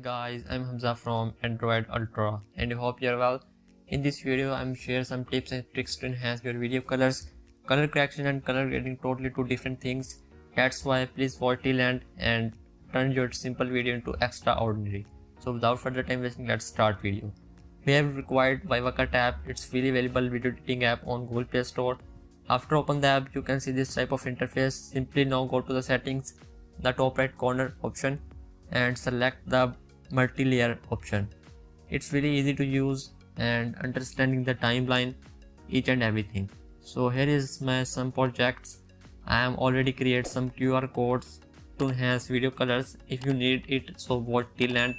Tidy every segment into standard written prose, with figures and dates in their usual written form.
guys, I'm Hamza from Android Ultra and I hope you're well. In this video, I'm share some tips and tricks to enhance your video colors. Color correction and color grading totally two different things. That's why please watch till end and turn your simple video into extraordinary. So without further time wasting, let's start video. We have required 𝐕𝐈𝐃𝐄𝐒 app. It's freely available video editing app on Google Play Store. After open the app, you can see this type of interface. Simply now go to the settings, the top right corner option, and select the multi-layer option. It's really easy to use and understanding the timeline, each and everything. So here is my some projects. I am already create some QR codes to enhance video colors. If you need it, so watch till end.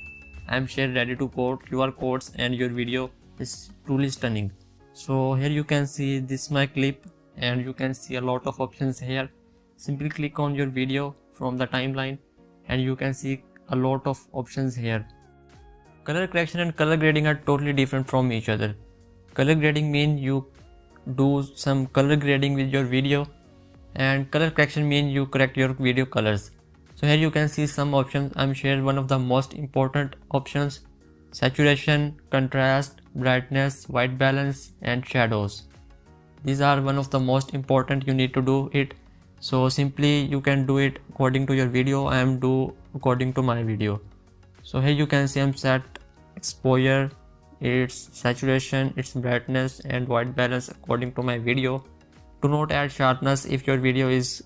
I am share ready to code QR codes and your video is truly stunning. So here you can see this my clip and you can see a lot of options here. Simply click on your video from the timeline and you can see a lot of options here. Color correction and color grading are totally different from each other. Color grading means you do some color grading with your video, and color correction means you correct your video colors. So here you can see some options. I'm share one of the most important options: saturation, contrast, brightness, white balance, and shadows. These are one of the most important. You need to do it. So simply you can do it according to your video. I am do according to my video. So here you can see I'm set exposure, its saturation, its brightness, and white balance according to my video. Do not add sharpness if your video is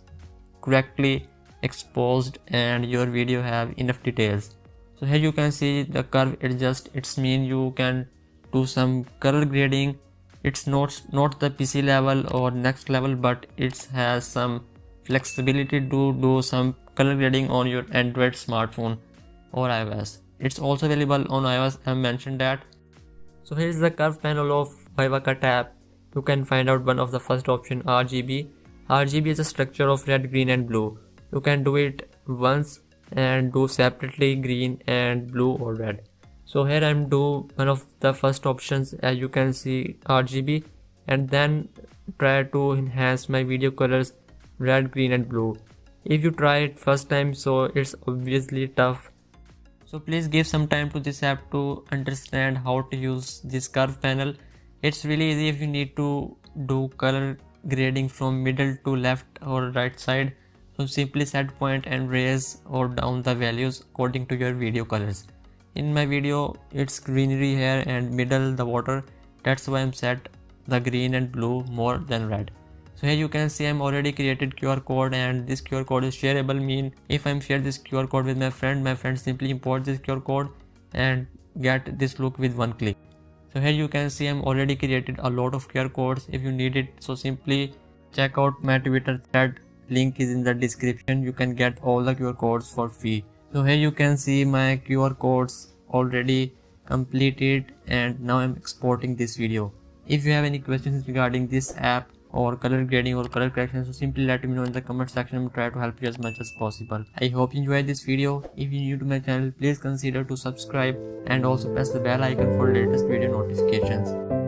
correctly exposed and your video have enough details. So here you can see the curve adjust. It's mean you can do some color grading. It's not the PC level or next level, but it has some flexibility to do some color grading on your Android smartphone or iOS. It's also available on iOS. I mentioned that. So here is the curve panel of 𝐕𝐈𝐃𝐄𝐒 app. You can find out one of the first option, RGB. RGB is a structure of red, green, and blue. You can do it once and do separately green and blue or red. So here I'm do one of the first options, as you can see RGB, and then try to enhance my video colors red, green, and blue. If you try it first time, so it's obviously tough. So please give some time to this app to understand how to use this curve panel. It's really easy if you need to do color grading from middle to left or right side. So simply set point and raise or down the values according to your video colors. In my video, it's greenery here and middle the water. That's why I'm set the green and blue more than red. So here you can see I'm already created QR code, and this QR code is shareable. Mean if I'm share this QR code with my friend simply import this QR code and get this look with one click. So here you can see I'm already created a lot of QR codes. If you need it, so simply check out my Twitter thread. Link is in the description. You can get all the QR codes for free. So here you can see my QR codes already completed, and now I'm exporting this video. If you have any questions regarding this app or color grading or color correction, so simply let me know in the comment section. I'll try to help you as much as possible. I hope you enjoyed this video. If you're new to my channel, please consider to subscribe and also press the bell icon for latest video notifications.